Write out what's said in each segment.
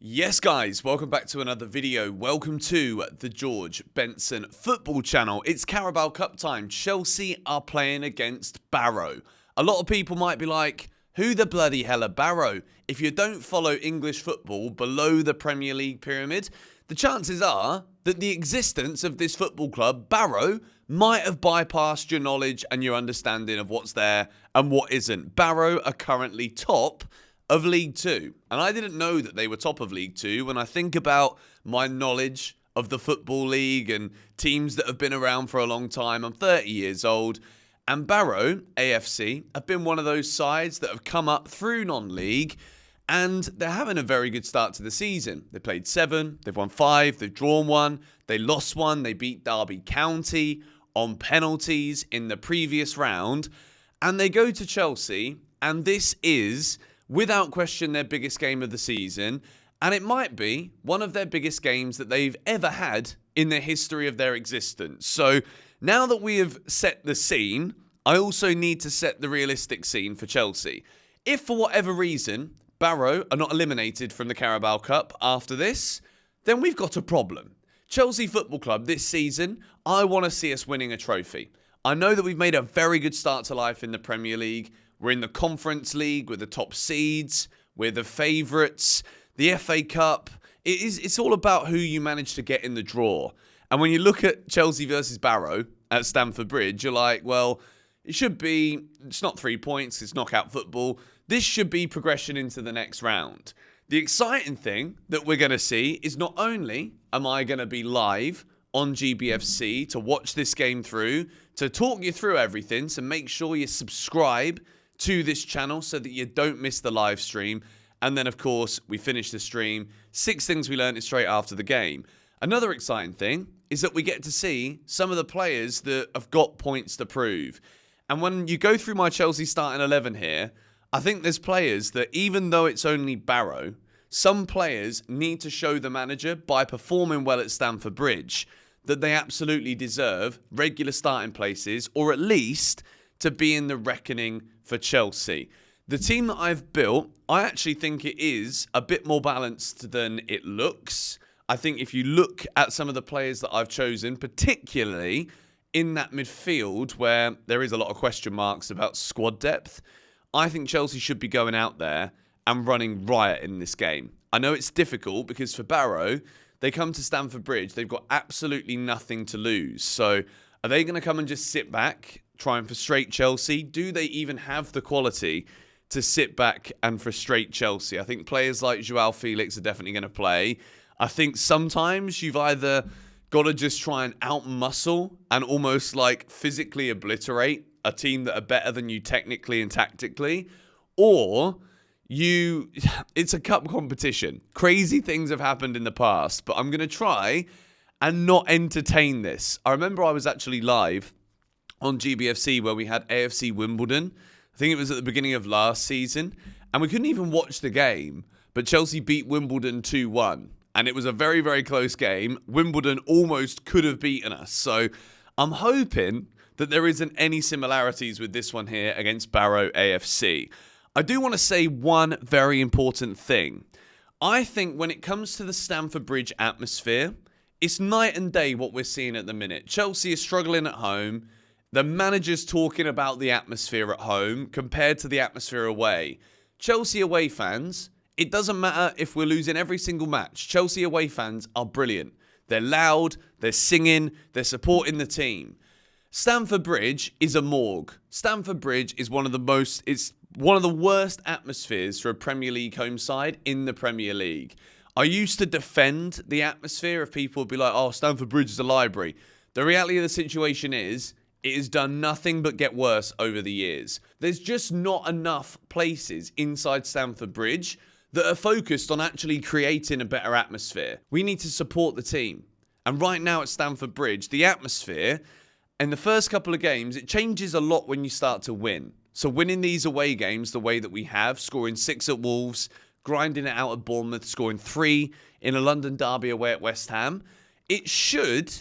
Yes guys, welcome back to another video. Welcome to the George Benson football channel. It's Carabao Cup time. Chelsea are playing against Barrow. A lot of people might be like, who the bloody hell are Barrow? If you don't follow English football below the Premier League pyramid, the chances are that the existence of this football club, Barrow, might have bypassed your knowledge and your understanding of what's there and what isn't. Barrow are currently top of League 2. And I didn't know that they were top of League 2. When I think about my knowledge of the Football League and teams that have been around for a long time, I'm 30 years old. And Barrow, AFC, have been one of those sides that have come up through non-league. And they're having a very good start to the season. They played 7, they've won 5, they've drawn 1, they lost 1, they beat Derby County on penalties in the previous round. And they go to Chelsea, and this is, without question, their biggest game of the season, and it might be one of their biggest games that they've ever had in the history of their existence. So now that we have set the scene, I also need to set the realistic scene for Chelsea. If for whatever reason Barrow are not eliminated from the Carabao Cup after this, then we've got a problem. Chelsea Football Club this season, I want to see us winning a trophy. I know that we've made a very good start to life in the Premier League. We're in the Conference League with the top seeds. We're the favourites. The FA Cup. It's all about who you manage to get in the draw. And when you look at Chelsea versus Barrow at Stamford Bridge, you're like, well, it's not 3 points. It's knockout football. This should be progression into the next round. The exciting thing that we're going to see is not only am I going to be live on GBFC to watch this game through, to talk you through everything, so make sure you subscribe to this channel so that you don't miss the live stream. And then, of course, we finish the stream. 6 things we learned straight after the game. Another exciting thing is that we get to see some of the players that have got points to prove. And when you go through my Chelsea starting 11 here, I think there's players that, even though it's only Barrow, some players need to show the manager by performing well at Stamford Bridge that they absolutely deserve regular starting places, or at least to be in the reckoning for Chelsea. The team that I've built, I actually think it is a bit more balanced than it looks. I think if you look at some of the players that I've chosen, particularly in that midfield where there is a lot of question marks about squad depth, I think Chelsea should be going out there and running riot in this game. I know it's difficult because for Barrow, they come to Stamford Bridge, they've got absolutely nothing to lose. So are they going to come and just sit back, try and frustrate Chelsea? Do they even have the quality to sit back and frustrate Chelsea? I think players like João Felix are definitely going to play. I think sometimes you've either got to just try and out-muscle and almost like physically obliterate a team that are better than you technically and tactically, or it's a cup competition. Crazy things have happened in the past, but I'm going to try and not entertain this. I remember I was actually live on GBFC where we had AFC Wimbledon. I think it was at the beginning of last season, and we couldn't even watch the game, but Chelsea beat Wimbledon 2-1, and it was a very, very close game. Wimbledon almost could have beaten us, so I'm hoping that there isn't any similarities with this one here against Barrow AFC. I do want to say one very important thing. I think when it comes to the Stamford Bridge atmosphere, it's night and day what we're seeing at the minute. Chelsea is struggling at home. The manager's talking about the atmosphere at home compared to the atmosphere away. Chelsea away fans, it doesn't matter if we're losing every single match. Chelsea away fans are brilliant. They're loud, they're singing, they're supporting the team. Stamford Bridge is a morgue. Stamford Bridge is one of the worst atmospheres for a Premier League home side in the Premier League. I used to defend the atmosphere if people would be like, oh, Stamford Bridge is a library. The reality of the situation is, it has done nothing but get worse over the years. There's just not enough places inside Stamford Bridge that are focused on actually creating a better atmosphere. We need to support the team. And right now at Stamford Bridge, the atmosphere, in the first couple of games, it changes a lot when you start to win. So winning these away games the way that we have, scoring 6 at Wolves, grinding it out at Bournemouth, scoring 3 in a London derby away at West Ham, it should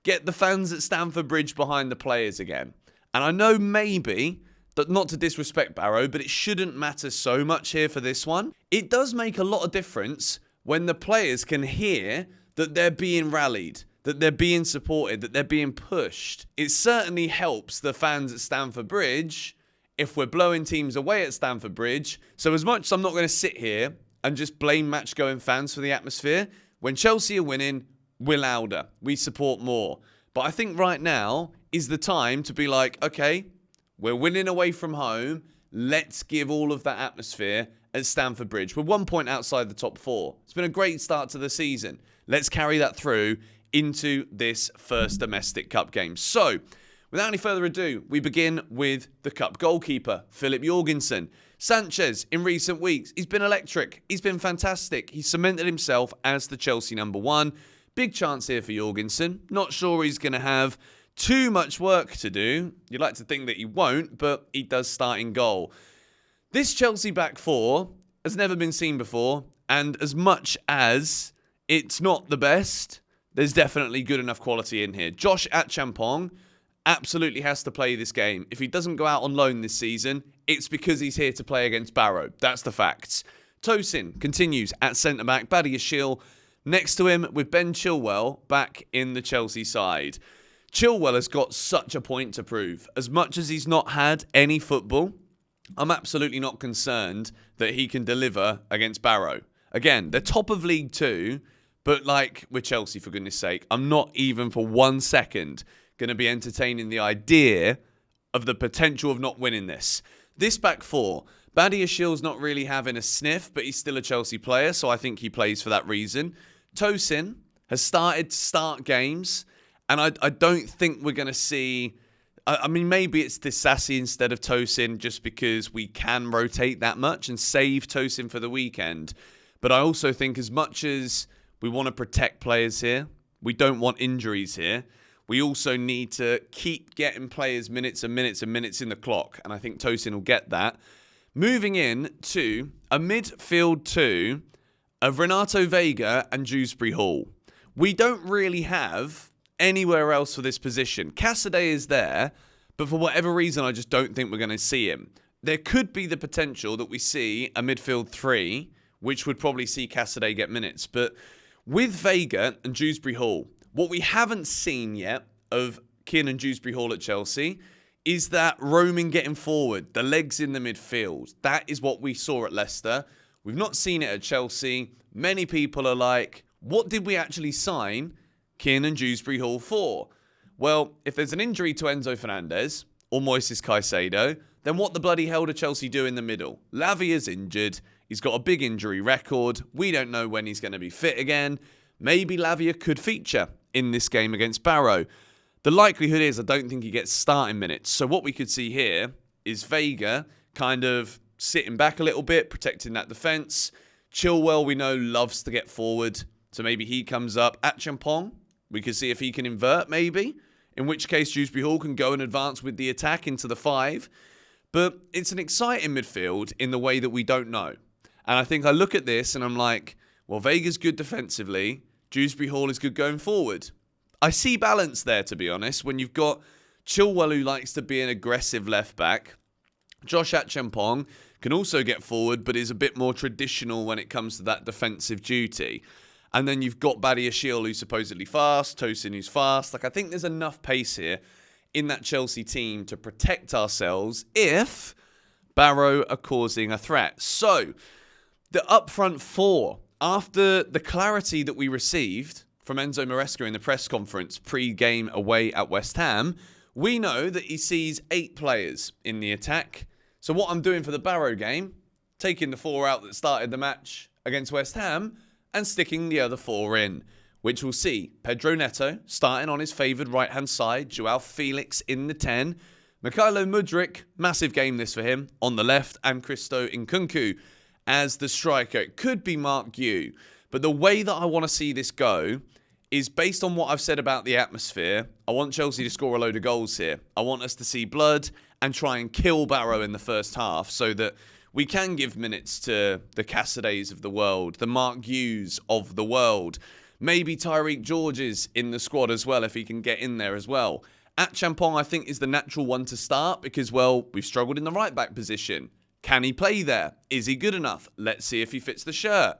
get the fans at Stamford Bridge behind the players again. And I know maybe that, not to disrespect Barrow, but it shouldn't matter so much here for this one. It does make a lot of difference when the players can hear that they're being rallied, that they're being supported, that they're being pushed. It certainly helps the fans at Stamford Bridge if we're blowing teams away at Stamford Bridge. So as much as I'm not going to sit here and just blame match-going fans for the atmosphere, when Chelsea are winning, we're louder. We support more. But I think right now is the time to be like, okay, we're winning away from home. Let's give all of that atmosphere at Stamford Bridge. We're 1 point outside the top 4. It's been a great start to the season. Let's carry that through into this first domestic cup game. So, without any further ado, we begin with the cup goalkeeper, Philip Jorgensen. Sanchez, in recent weeks, he's been electric. He's been fantastic. He's cemented himself as the Chelsea #1. Big chance here for Jorgensen. Not sure he's going to have too much work to do. You'd like to think that he won't, but he does start in goal. This Chelsea back four has never been seen before, and as much as it's not the best, there's definitely good enough quality in here. JustACoupleGs absolutely has to play this game. If he doesn't go out on loan this season, it's because he's here to play against Barrow. That's the facts. Tosin continues at centre-back. Badiashile next to him with Ben Chilwell back in the Chelsea side. Chilwell has got such a point to prove. As much as he's not had any football, I'm absolutely not concerned that he can deliver against Barrow. Again, they're top of League 2, but like with Chelsea, for goodness sake, I'm not even for 1 second going to be entertaining the idea of the potential of not winning this. This back four, Badiashile's not really having a sniff, but he's still a Chelsea player, so I think he plays for that reason. Tosin has started to start games, and I don't think we're going to see... I mean, maybe it's Disasi instead of Tosin just because we can rotate that much and save Tosin for the weekend. But I also think as much as we want to protect players here, we don't want injuries here, we also need to keep getting players minutes and minutes and minutes in the clock. And I think Tosin will get that. Moving in to a midfield two of Renato Vega and Dewsbury Hall. We don't really have anywhere else for this position. Cassidy is there, but for whatever reason, I just don't think we're going to see him. There could be the potential that we see a midfield three, which would probably see Cassidy get minutes. But with Vega and Dewsbury Hall, what we haven't seen yet of Kiernan Dewsbury Hall at Chelsea is that roaming getting forward, the legs in the midfield. That is what we saw at Leicester. We've not seen it at Chelsea. Many people are like, what did we actually sign Kiernan Dewsbury Hall for? Well, if there's an injury to Enzo Fernandez or Moises Caicedo, then what the bloody hell do Chelsea do in the middle? Lavia's injured. He's got a big injury record. We don't know when he's going to be fit again. Maybe Lavia could feature in this game against Barrow. The likelihood is I don't think he gets starting minutes. So what we could see here is Vega kind of sitting back a little bit, protecting that defence. Chilwell, we know, loves to get forward. So maybe he comes up. Achampong, we could see if he can invert, maybe. In which case, Dewsbury Hall can go and advance with the attack into the 5. But it's an exciting midfield in the way that we don't know. And I think I look at this and I'm like, well, Vega's good defensively. Dewsbury Hall is good going forward. I see balance there, to be honest, when you've got Chilwell, who likes to be an aggressive left-back. JustACoupleGs can also get forward, but is a bit more traditional when it comes to that defensive duty. And then you've got Badiashile, who's supposedly fast, Tosin, who's fast. Like, I think there's enough pace here in that Chelsea team to protect ourselves if Barrow are causing a threat. So, the up-front four, after the clarity that we received from Enzo Maresca in the press conference pre-game away at West Ham, we know that he sees 8 players in the attack. So what I'm doing for the Barrow game, taking the 4 out that started the match against West Ham and sticking the other 4 in, which will see Pedro Neto starting on his favoured right-hand side, Joao Felix in the 10, Mykhailo Mudryk, massive game this for him, on the left, and Christo Nkunku as the striker. It could be Mark Yu, but the way that I want to see this go is based on what I've said about the atmosphere. I want Chelsea to score a load of goals here. I want us to see blood and try and kill Barrow in the first half so that we can give minutes to the Cassidys of the world, the Mark Hughes of the world. Maybe Tyreek George's in the squad as well if he can get in there as well. Achampong, I think, is the natural one to start because, well, we've struggled in the right-back position. Can he play there? Is he good enough? Let's see if he fits the shirt.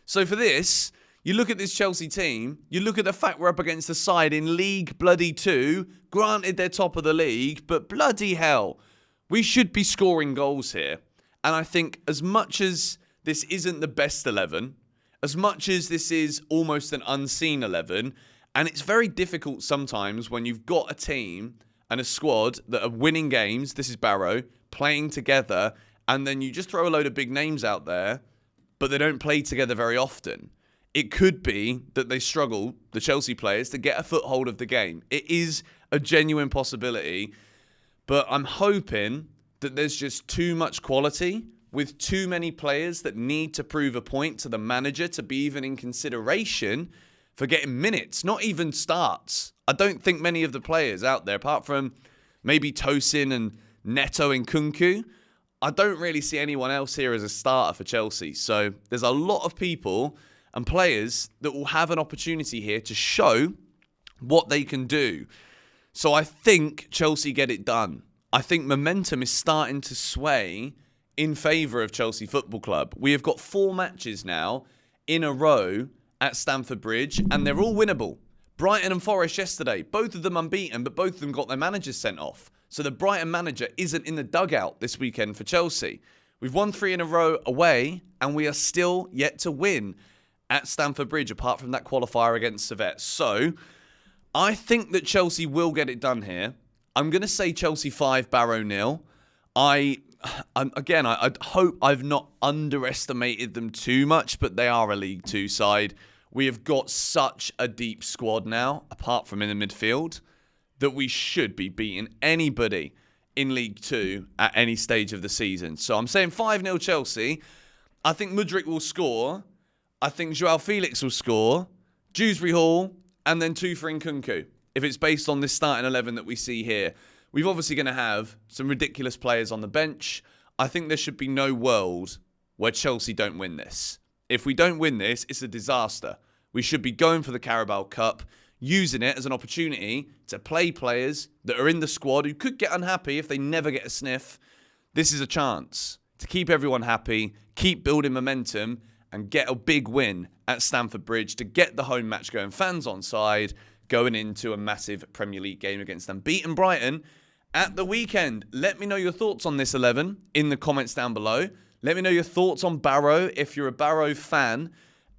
So for this, you look at this Chelsea team, you look at the fact we're up against a side in League bloody 2, granted they're top of the league, but bloody hell, we should be scoring goals here. And I think as much as this isn't the best 11, as much as this is almost an unseen 11, and it's very difficult sometimes when you've got a team and a squad that are winning games, this is Barrow, playing together, and then you just throw a load of big names out there, but they don't play together very often. It could be that they struggle, the Chelsea players, to get a foothold of the game. It is a genuine possibility, but I'm hoping that there's just too much quality with too many players that need to prove a point to the manager to be even in consideration for getting minutes, not even starts. I don't think many of the players out there, apart from maybe Tosin and Neto and Kunku, I don't really see anyone else here as a starter for Chelsea. So there's a lot of people and players that will have an opportunity here to show what they can do. So I think Chelsea get it done. I think momentum is starting to sway in favour of Chelsea Football Club. We have got 4 matches now in a row at Stamford Bridge, and they're all winnable. Brighton and Forest yesterday, both of them unbeaten, but both of them got their managers sent off. So the Brighton manager isn't in the dugout this weekend for Chelsea. We've won 3 in a row away, and we are still yet to win at Stamford Bridge, apart from that qualifier against Servette. So I think that Chelsea will get it done here. I'm going to say Chelsea 5, Barrow 0. I hope I've not underestimated them too much, but they are a League 2 side. We have got such a deep squad now, apart from in the midfield, that we should be beating anybody in League 2 at any stage of the season. So I'm saying 5-0 Chelsea. I think Mudryk will score. I think Joao Felix will score. Dewsbury Hall, and then 2 for Nkunku, if it's based on this starting 11 that we see here. We're obviously going to have some ridiculous players on the bench. I think there should be no world where Chelsea don't win this. If we don't win this, it's a disaster. We should be going for the Carabao Cup, using it as an opportunity to play players that are in the squad who could get unhappy if they never get a sniff. This is a chance to keep everyone happy, keep building momentum, and get a big win at Stamford Bridge to get the home match going, fans on side, going into a massive Premier League game against unbeaten Brighton at the weekend. Let me know your thoughts on this 11 in the comments down below. Let me know your thoughts on Barrow. If you're a Barrow fan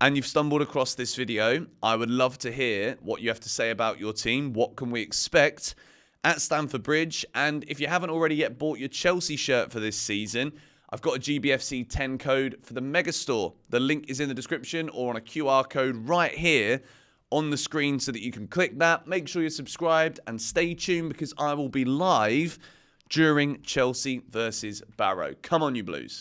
and you've stumbled across this video, I would love to hear what you have to say about your team. What can we expect at Stamford Bridge? And if you haven't already yet bought your Chelsea shirt for this season, I've got a GBFC 10 code for the Megastore. The link is in the description or on a QR code right here on the screen so that you can click that. Make sure you're subscribed and stay tuned because I will be live during Chelsea versus Barrow. Come on, you Blues.